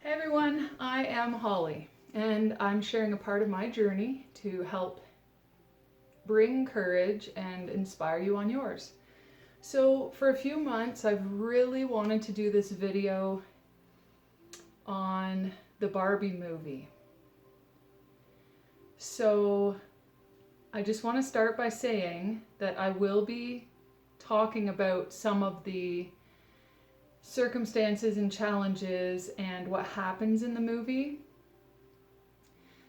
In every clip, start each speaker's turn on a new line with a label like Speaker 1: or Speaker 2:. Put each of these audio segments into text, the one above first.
Speaker 1: Hey everyone, I am Holly, and I'm sharing a part of my journey to help bring courage and inspire you on yours. So for a few months, I've really wanted to do this video on the Barbie movie. So I just want to start by saying that I will be talking about some of the circumstances and challenges and what happens in the movie.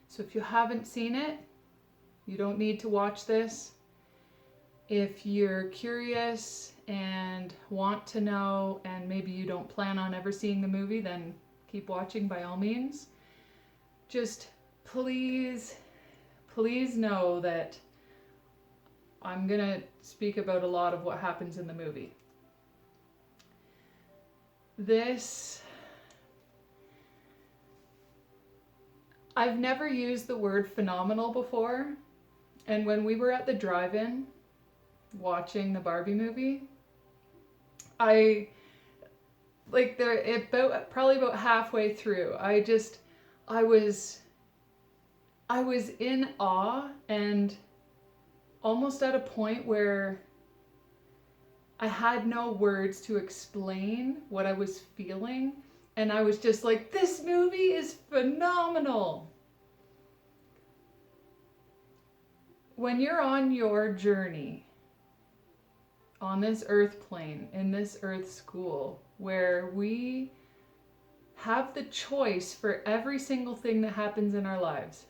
Speaker 1: So if you haven't seen it, you don't need to watch this. If you're curious and want to know, and maybe you don't plan on ever seeing the movie, then keep watching by all means. Just please know that I'm gonna speak about a lot of what happens in the movie. I've never used the word phenomenal before, and when we were at the drive-in watching the Barbie movie, probably about halfway through, I was in awe and almost at a point where I had no words to explain what I was feeling, and I was just like, this movie is phenomenal. When you're on your journey, on this earth plane, in this earth school, where we have the choice for every single thing that happens in our lives,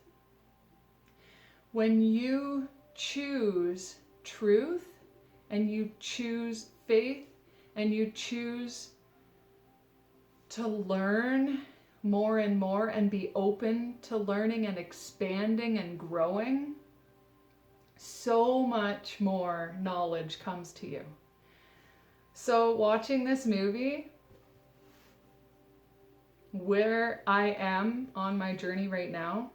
Speaker 1: when you choose truth, and you choose faith, and you choose to learn more and more and be open to learning and expanding and growing, so much more knowledge comes to you. So watching this movie, where I am on my journey right now,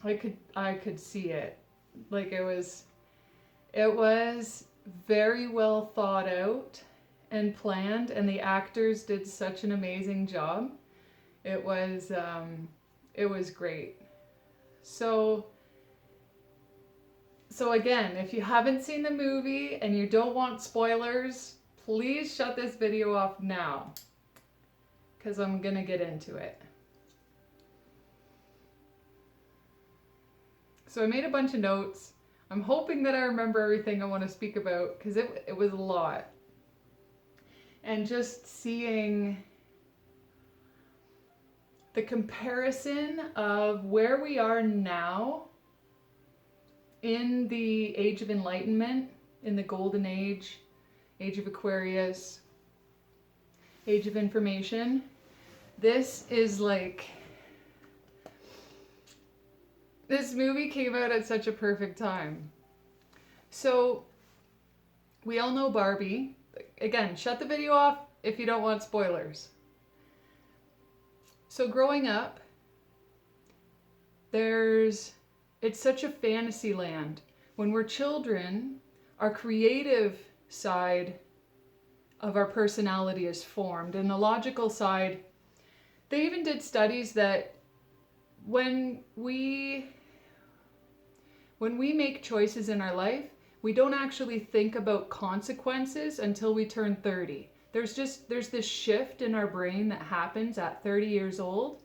Speaker 1: I could see it. Like it was very well thought out and planned, and the actors did such an amazing job. It was great. So again, if you haven't seen the movie and you don't want spoilers, please shut this video off now, because I'm gonna get into it. So I made a bunch of notes. I'm hoping that I remember everything I want to speak about, because it was a lot. And just seeing the comparison of where we are now in the Age of Enlightenment, in the Golden Age, Age of Aquarius, Age of Information. This movie came out at such a perfect time. So we all know Barbie. Again, shut the video off if you don't want spoilers. So growing up, it's such a fantasy land. When we're children, our creative side of our personality is formed, and the logical side, they even did studies that when we make choices in our life, we don't actually think about consequences until we turn 30. There's this shift in our brain that happens at 30 years old,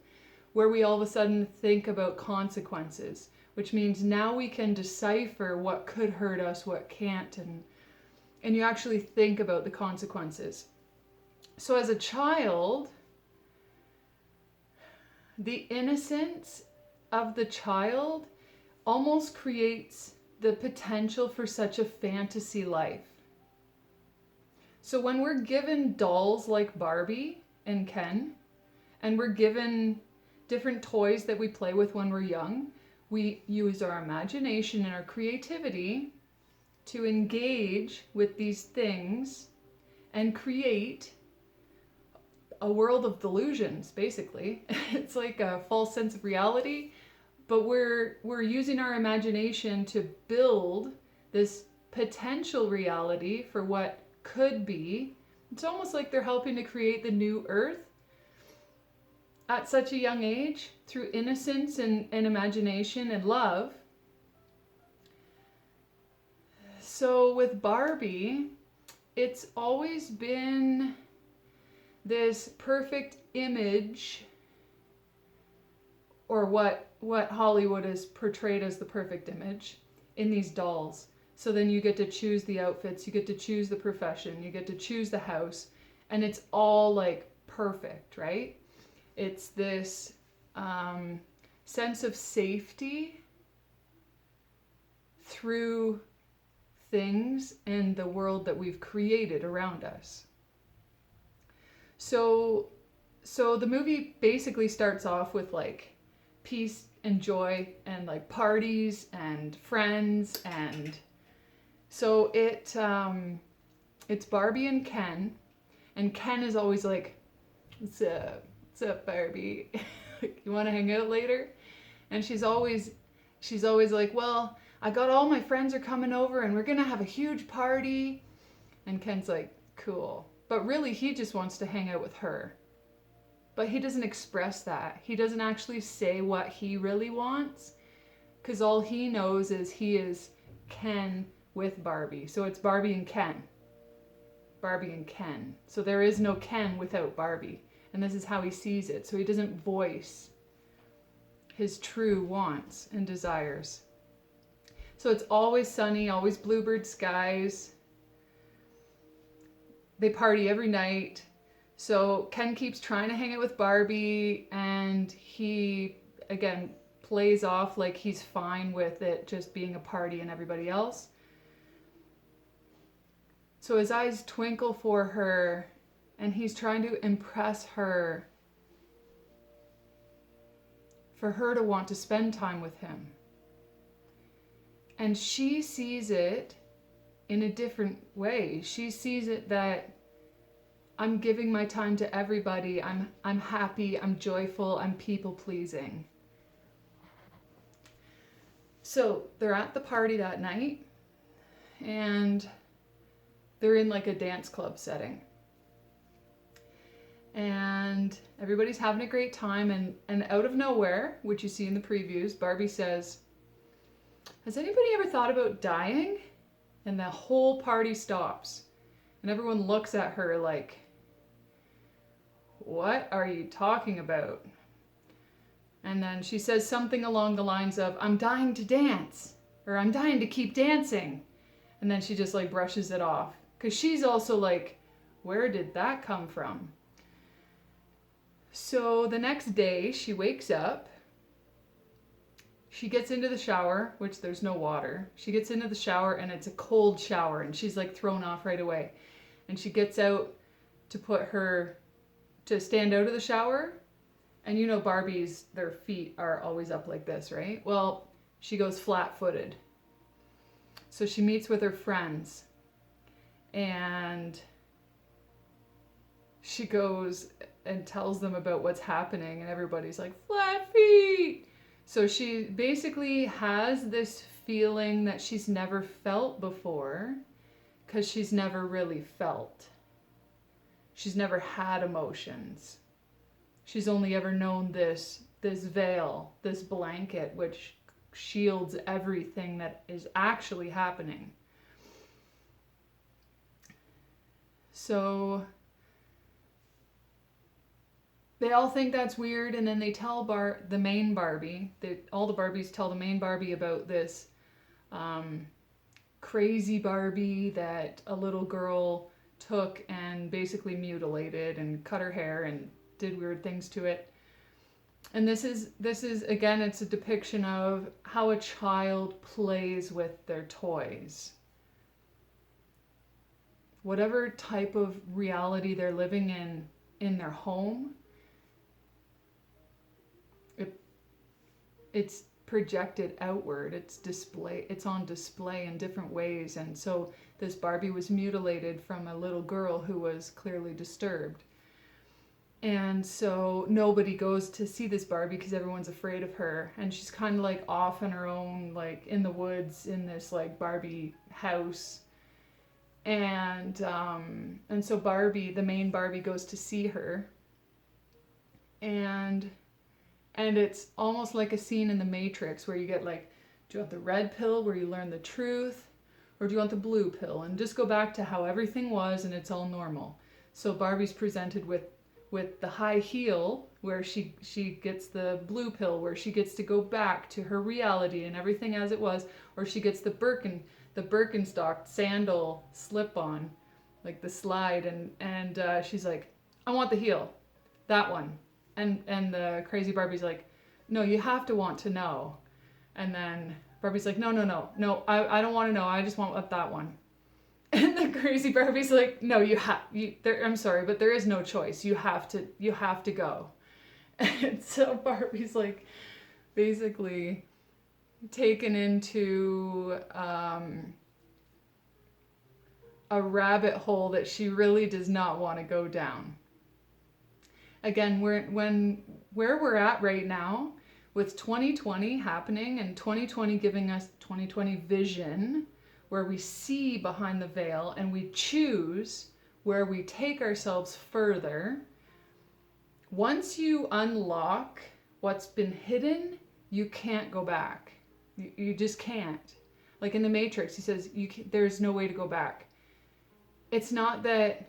Speaker 1: where we all of a sudden think about consequences, which means now we can decipher what could hurt us, what can't, and you actually think about the consequences. So as a child, the innocence of the child almost creates the potential for such a fantasy life. So when we're given dolls like Barbie and Ken, and we're given different toys that we play with when we're young, we use our imagination and our creativity to engage with these things and create a world of delusions, basically. It's like a false sense of reality, but we're using our imagination to build this potential reality for what could be. It's almost like they're helping to create the new earth. at such a young age through innocence and imagination and love. So with Barbie, it's always been this perfect image, or what Hollywood has portrayed as the perfect image in these dolls. So then you get to choose the outfits, you get to choose the profession, you get to choose the house, and it's all like perfect, right? It's this sense of safety through things and the world that we've created around us. So the movie basically starts off with like peace and joy and like parties and friends, and so it's Barbie and Ken is always like, what's up Barbie? You want to hang out later? And she's always like, well, I got all my friends are coming over and we're gonna have a huge party. And Ken's like, cool. But really he just wants to hang out with her. But he doesn't express that. He doesn't actually say what he really wants, because all he knows is he is Ken with Barbie. So it's Barbie and Ken. Barbie and Ken. So there is no Ken without Barbie. And this is how he sees it. So he doesn't voice his true wants and desires. So it's always sunny, always bluebird skies. They party every night. So Ken keeps trying to hang out with Barbie, and he, again, plays off like he's fine with it just being a party and everybody else. So his eyes twinkle for her, and he's trying to impress her, for her to want to spend time with him. And she sees it in a different way. She sees it that I'm giving my time to everybody. I'm happy, I'm joyful, I'm people pleasing. So they're at the party that night, and they're in like a dance club setting. And everybody's having a great time, and out of nowhere, which you see in the previews, Barbie says, has anybody ever thought about dying? And the whole party stops. And everyone looks at her like, what are you talking about? And then she says something along the lines of, I'm dying to dance, or I'm dying to keep dancing. And then she just like brushes it off, because she's also like, where did that come from? So the next day she wakes up, she gets into the shower, which there's no water. She gets into the shower and it's a cold shower, and she's like thrown off right away. And she gets out to stand out of the shower. And you know Barbies, their feet are always up like this, right? Well, she goes flat-footed. So she meets with her friends, and she goes and tells them about what's happening, and everybody's like, flat feet! So she basically has this feeling that she's never felt before, because she's never really felt. She's never had emotions. She's only ever known this veil, this blanket, which shields everything that is actually happening. So they all think that's weird, and then they tell the main Barbie, all the Barbies tell the main Barbie about this crazy Barbie that a little girl took and basically mutilated and cut her hair and did weird things to it. And this is again, it's a depiction of how a child plays with their toys. Whatever type of reality they're living in their home, it's projected outward. It's on display in different ways. And so this Barbie was mutilated from a little girl who was clearly disturbed. And so nobody goes to see this Barbie because everyone's afraid of her. And she's kind of like off on her own, like in the woods in this like Barbie house. And so Barbie, the main Barbie, goes to see her. and it's almost like a scene in the Matrix where you get like, do you want the red pill where you learn the truth, or do you want the blue pill and just go back to how everything was and it's all normal? So Barbie's presented with the high heel where she gets the blue pill where she gets to go back to her reality and everything as it was, or she gets the Birkenstock sandal slip on, like the slide, and she's like, I want the heel, that one. And the crazy Barbie's like, no, you have to want to know. And then Barbie's like, no, I don't want to know, I just want that one. And the crazy Barbie's like, no, I'm sorry, but there is no choice. You have to go. And so Barbie's like basically taken into a rabbit hole that she really does not want to go down. Again, where we're at right now with 2020 happening and 2020 giving us 2020 vision, where we see behind the veil and we choose where we take ourselves further. Once you unlock what's been hidden, you can't go back. You just can't. Like in the Matrix, he says, there's no way to go back. It's not that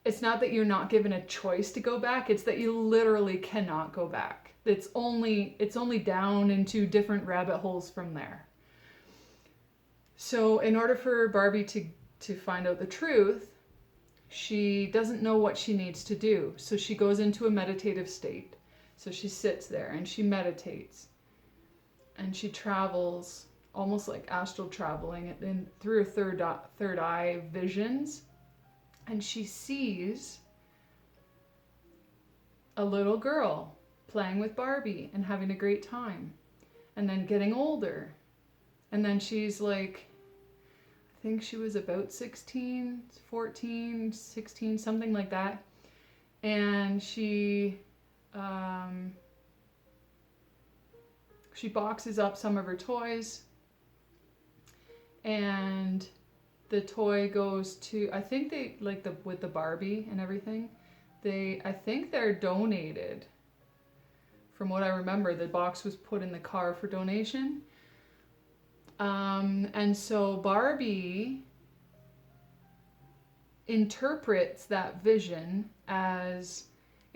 Speaker 1: you're not given a choice to go back. It's that you literally cannot go back. It's only down into different rabbit holes from there. So in order for Barbie to find out the truth, she doesn't know what she needs to do. So she goes into a meditative state. So she sits there and she meditates. And she travels, almost like astral traveling, through her third eye visions. And she sees a little girl playing with Barbie and having a great time. And then getting older. And then she's like, I think she was about 16, 14, 16, something like that. And she boxes up some of her toys. And the toy goes to, I think they, like with the Barbie and everything, I think they're donated. From what I remember, the box was put in the car for donation. And so Barbie interprets that vision as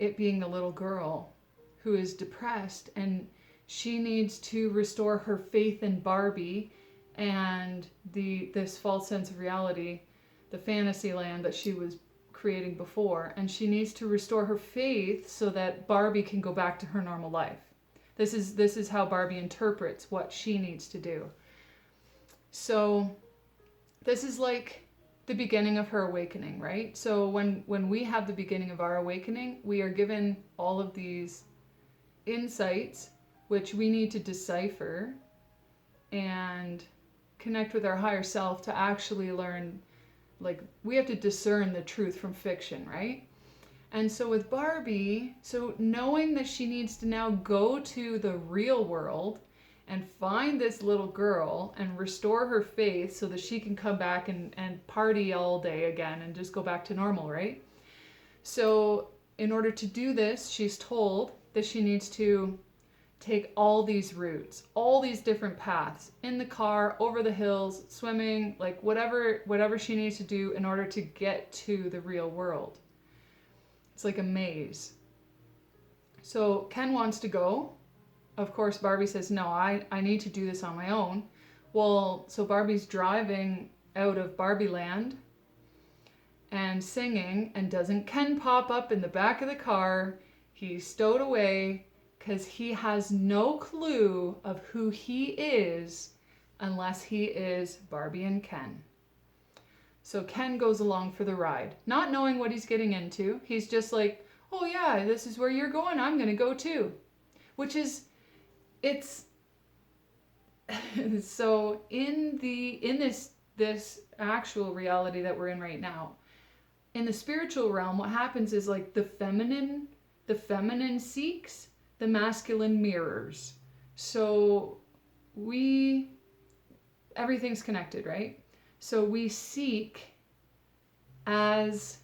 Speaker 1: it being the little girl who is depressed, and she needs to restore her faith in Barbie and this false sense of reality, the fantasy land that she was creating before, and she needs to restore her faith so that Barbie can go back to her normal life. This is how Barbie interprets what she needs to do. So this is like the beginning of her awakening, right? So when we have the beginning of our awakening, we are given all of these insights which we need to decipher and connect with our higher self to actually learn. Like, we have to discern the truth from fiction, right? And so with Barbie, so knowing that she needs to now go to the real world and find this little girl and restore her faith so that she can come back and party all day again and just go back to normal, right? So in order to do this, she's told that she needs to take all these routes, all these different paths, in the car, over the hills, swimming, like whatever she needs to do in order to get to the real world. It's like a maze. So Ken wants to go. Of course, Barbie says, no, I need to do this on my own. Well, so Barbie's driving out of Barbie Land and singing, and doesn't Ken pop up in the back of the car? He's stowed away because he has no clue of who he is unless he is Barbie and Ken. So Ken goes along for the ride, not knowing what he's getting into. He's just like, oh yeah, this is where you're going, I'm going to go too. Which is, it's so in this actual reality that we're in right now, in the spiritual realm, what happens is like the feminine seeks, the masculine mirrors. So everything's connected, right? So we seek as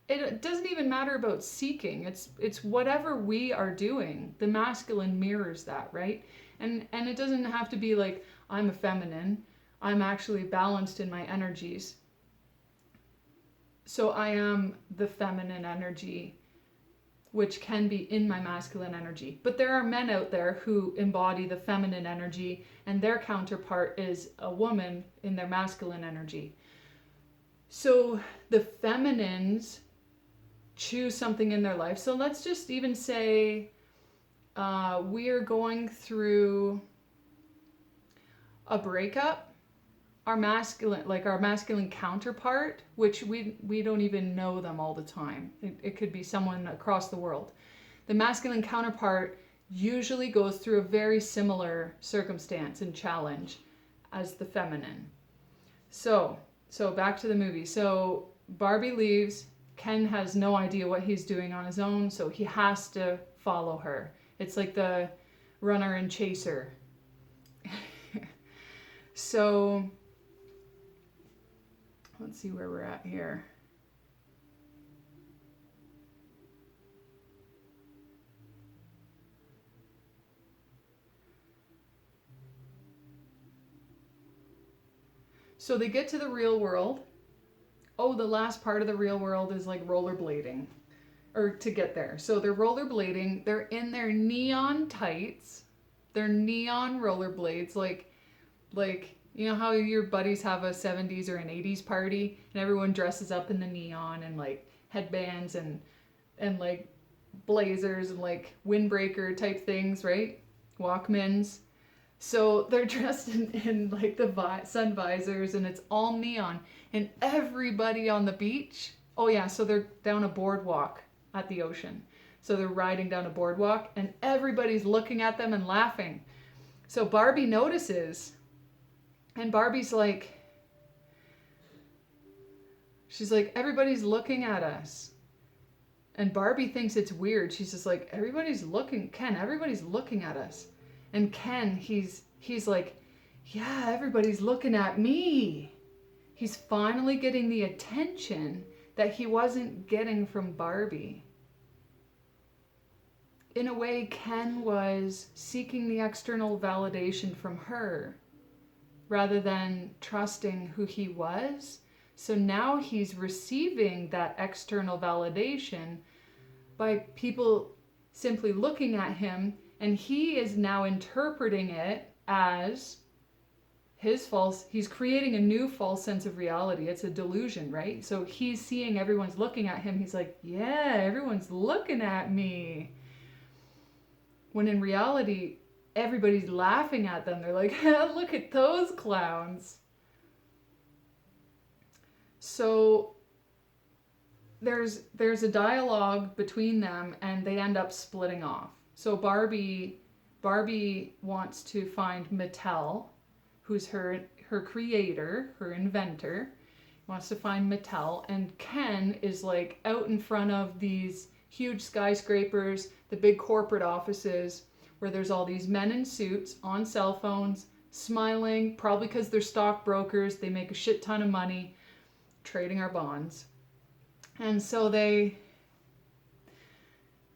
Speaker 1: it doesn't even matter about seeking. It's whatever we are doing. The masculine mirrors that, right? And it doesn't have to be like I'm a feminine. I'm actually balanced in my energies. So I am the feminine energy, which can be in my masculine energy. But there are men out there who embody the feminine energy, and their counterpart is a woman in their masculine energy. So the feminines choose something in their life. So let's just even say we are going through a breakup. Our masculine counterpart, which we don't even know them all the time. It could be someone across the world. The masculine counterpart usually goes through a very similar circumstance and challenge as the feminine. So back to the movie. So Barbie leaves. Ken has no idea what he's doing on his own, so he has to follow her. It's like the runner and chaser. So let's see where we're at here. So they get to the real world. Oh, the last part of the real world is like rollerblading, or to get there. So they're rollerblading. They're in their neon tights. They're neon rollerblades, like you know how your buddies have a 70s or an 80s party and everyone dresses up in the neon and like headbands and like blazers and like windbreaker type things, right? Walkmans. So they're dressed in like the sun visors, and it's all neon. And everybody on the beach, oh yeah, so they're down a boardwalk at the ocean. So they're riding down a boardwalk, and everybody's looking at them and laughing. So Barbie notices, and Barbie's like, she's like, everybody's looking at us. And Barbie thinks it's weird. She's just like, everybody's looking, Ken, everybody's looking at us. And Ken, he's like, yeah, everybody's looking at me. He's finally getting the attention that he wasn't getting from Barbie. In a way, Ken was seeking the external validation from her rather than trusting who he was. So now he's receiving that external validation by people simply looking at him, and he is now interpreting it as he's creating a new false sense of reality. It's a delusion, right? So he's seeing everyone's looking at him. He's like, yeah, everyone's looking at me. When in reality, everybody's laughing at them. They're like, look at those clowns. So there's a dialogue between them, and they end up splitting off. So Barbie wants to find Mattel, who's her creator, her inventor, wants to find Mattel, and Ken is like out in front of these huge skyscrapers, the big corporate offices, where there's all these men in suits on cell phones, smiling, probably because they're stockbrokers. They make a shit ton of money trading our bonds. And so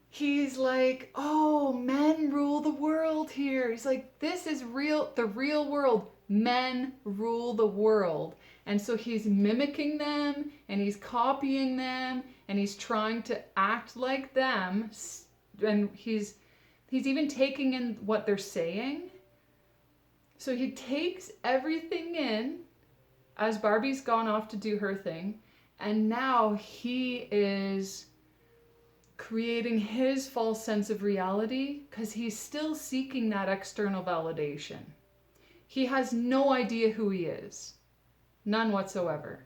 Speaker 1: he's like, oh, men rule the world here. He's like, this is real, the real world. Men rule the world. And so he's mimicking them, and he's copying them, and he's trying to act like them. And he's even taking in what they're saying. So he takes everything in as Barbie's gone off to do her thing. And now he is creating his false sense of reality because he's still seeking that external validation. He has no idea who he is. None whatsoever.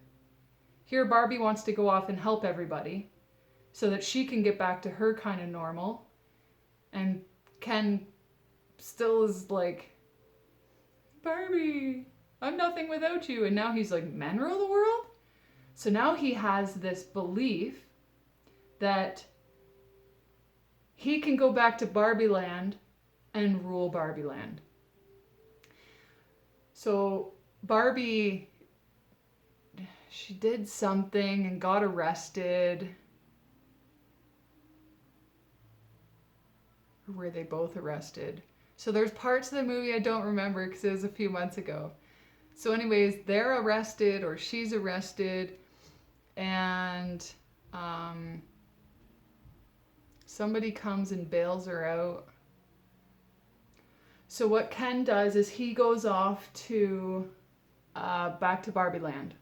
Speaker 1: Here Barbie wants to go off and help everybody so that she can get back to her kind of normal. And Ken still is like, Barbie, I'm nothing without you. And now he's like, men rule the world? So now he has this belief that he can go back to Barbie Land and rule Barbie Land. So Barbie, she did something and got arrested. were they both arrested? So there's parts of the movie I don't remember because it was a few months ago. So anyways, they're arrested, or she's arrested, and somebody comes and bails her out. So what Ken does is he goes off to back to Barbie Land.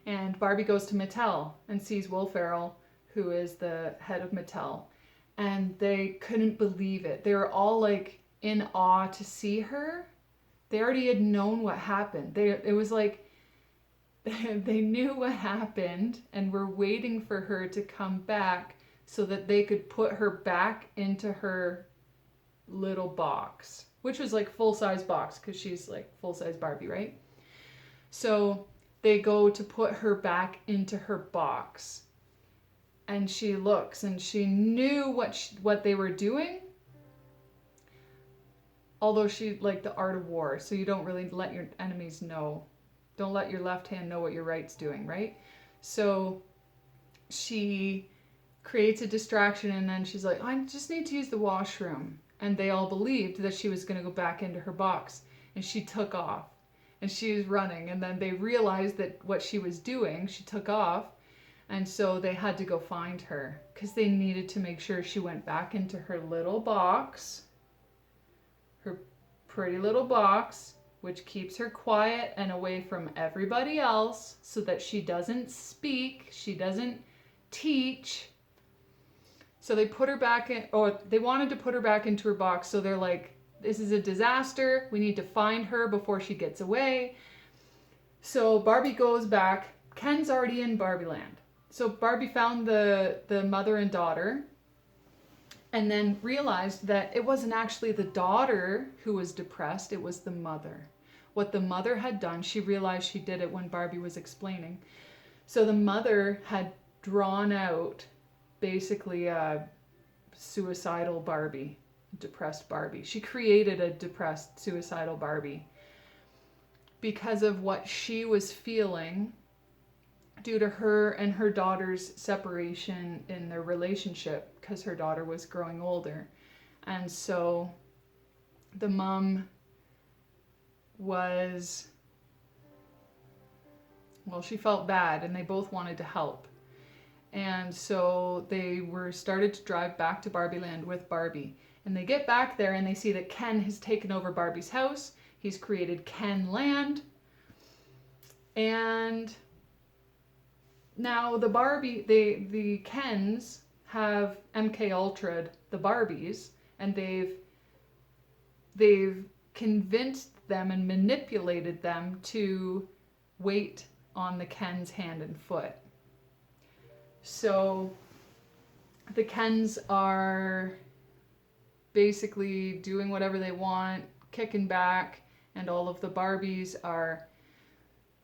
Speaker 1: And Barbie goes to Mattel and sees Will Ferrell, who is the head of Mattel. And they couldn't believe it. They were all like in awe to see her. They already had known what happened. It was like they knew what happened and were waiting for her to come back so that they could put her back into her little box, which was like full-size box because she's like full-size Barbie, right? So they go to put her back into her box, and she looks, and she knew what they were doing, although she like the art of war, so you don't really let your enemies know. Don't let your left hand know what your right's doing, right? So she creates a distraction, and then she's like, I just need to use the washroom. And they all believed that she was going to go back into her box. And she took off. And she was running. And then they realized that what she was doing, she took off. And so they had to go find her. Because they needed to make sure she went back into her little box. Her pretty little box. Which keeps her quiet and away from everybody else. So that she doesn't speak. She doesn't teach. So they put her back in, or they wanted to put her back into her box. So they're like, this is a disaster. We need to find her before she gets away. So Barbie goes back. Ken's already in Barbie Land. So Barbie found the mother and daughter, and then realized that it wasn't actually the daughter who was depressed. It was the mother. What the mother had done, she realized she did it when Barbie was explaining. So the mother had drawn out basically a suicidal Barbie, depressed Barbie. She created a depressed, suicidal Barbie because of what she was feeling due to her and her daughter's separation in their relationship, because her daughter was growing older. And so the mom was, well, she felt bad, and they both wanted to help. And so they started to drive back to Barbie Land with Barbie. And they get back there and they see that Ken has taken over Barbie's house. He's created Ken Land. And now the the Kens have MK Ultra'd the Barbies, and they've convinced them and manipulated them to wait on the Ken's hand and foot. So the Kens are basically doing whatever they want, kicking back, and all of the Barbies are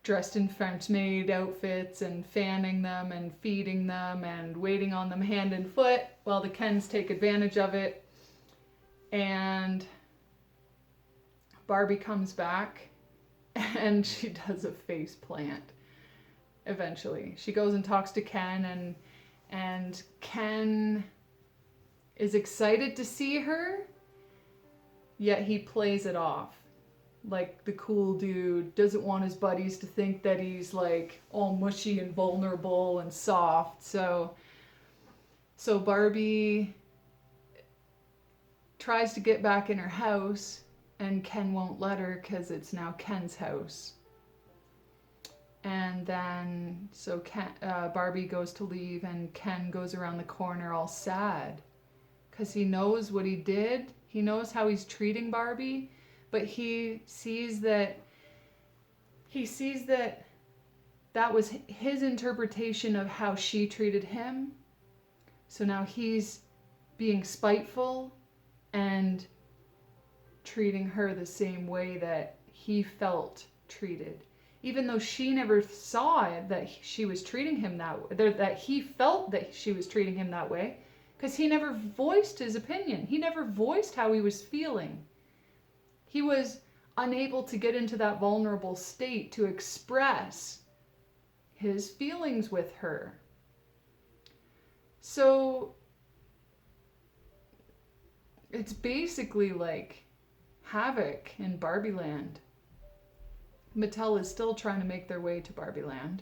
Speaker 1: dressed in French maid outfits and fanning them and feeding them and waiting on them hand and foot while the Kens take advantage of it. And Barbie comes back and she does a face plant. Eventually she goes and talks to Ken, and Ken is excited to see her, yet he plays it off like the cool dude, doesn't want his buddies to think that he's like all mushy and vulnerable and soft. So Barbie tries to get back in her house, and Ken won't let her because it's now Ken's house. And then, so Barbie goes to leave, and Ken goes around the corner all sad because he knows what he did. He knows how he's treating Barbie, but he sees that that was his interpretation of how she treated him. So now he's being spiteful and treating her the same way that he felt treated. Even though she never saw it, that she was treating him that way, that he felt that she was treating him that way, because he never voiced his opinion. He never voiced how he was feeling. He was unable to get into that vulnerable state to express his feelings with her. So it's basically like havoc in Barbie Land. Mattel is still trying to make their way to Barbie Land.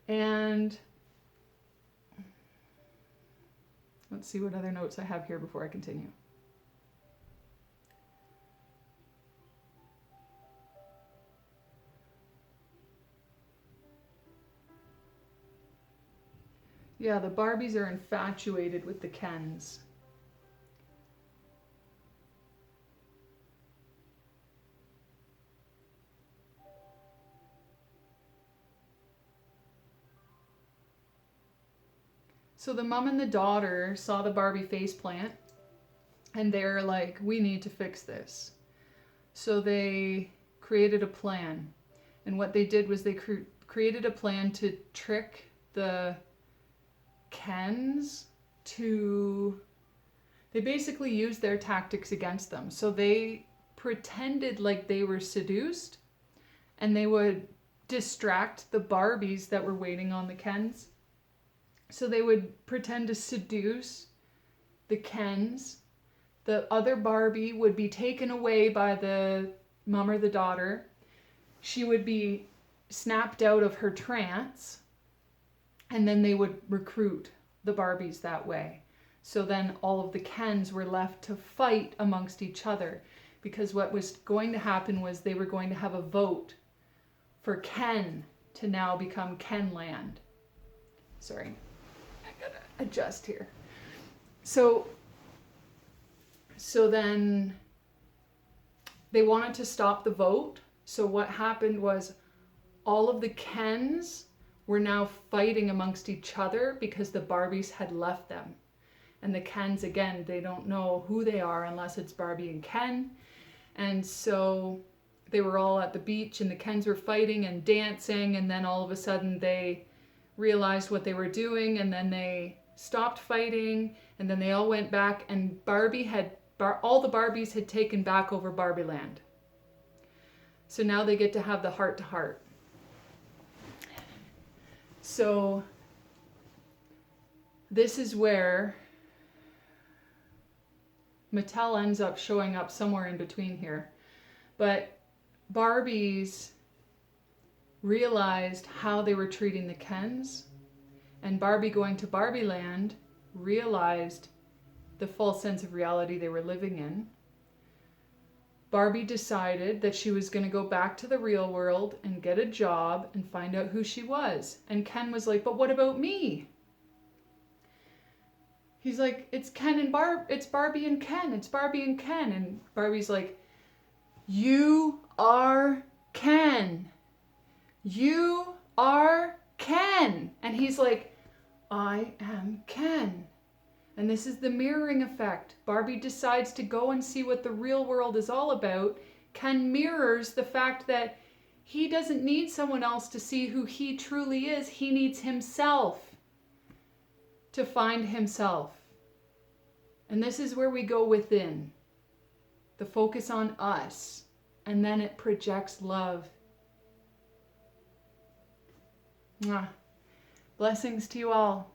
Speaker 1: And let's see what other notes I have here before I continue. Yeah, the Barbies are infatuated with the Kens. So the mom and the daughter saw the Barbie faceplant, and they're like, we need to fix this. So they created a plan. And what they did was they created a plan to trick the Kens to... They basically used their tactics against them. So they pretended like they were seduced, and they would distract the Barbies that were waiting on the Kens. So they would pretend to seduce the Kens. The other Barbie would be taken away by the mom or the daughter. She would be snapped out of her trance, and then they would recruit the Barbies that way. So then all of the Kens were left to fight amongst each other, because what was going to happen was they were going to have a vote for Ken to now become Kenland. Sorry, I gotta adjust here. So then they wanted to stop the vote. So what happened was all of the Kens were now fighting amongst each other because the Barbies had left them. And the Kens, again, they don't know who they are unless it's Barbie and Ken. And so they were all at the beach, and the Kens were fighting and dancing, and then all of a sudden they realized what they were doing, and then they stopped fighting, and then they all went back, and all the Barbies had taken back over Barbie Land. So now they get to have the heart-to-heart. So this is where Mattel ends up showing up somewhere in between here. But Barbies realized how they were treating the Kens, and Barbie going to Barbie Land realized the false sense of reality they were living in. Barbie decided that she was going to go back to the real world and get a job and find out who she was. And Ken was like, but what about me? He's like, it's Ken and it's Barbie and Ken. It's Barbie and Ken. And Barbie's like, you are Ken. You are Ken. And he's like, I am Ken. And this is the mirroring effect. Barbie decides to go and see what the real world is all about. Ken mirrors the fact that he doesn't need someone else to see who he truly is. He needs himself to find himself. And this is where we go within. The focus on us. And then it projects love. Mwah. Blessings to you all.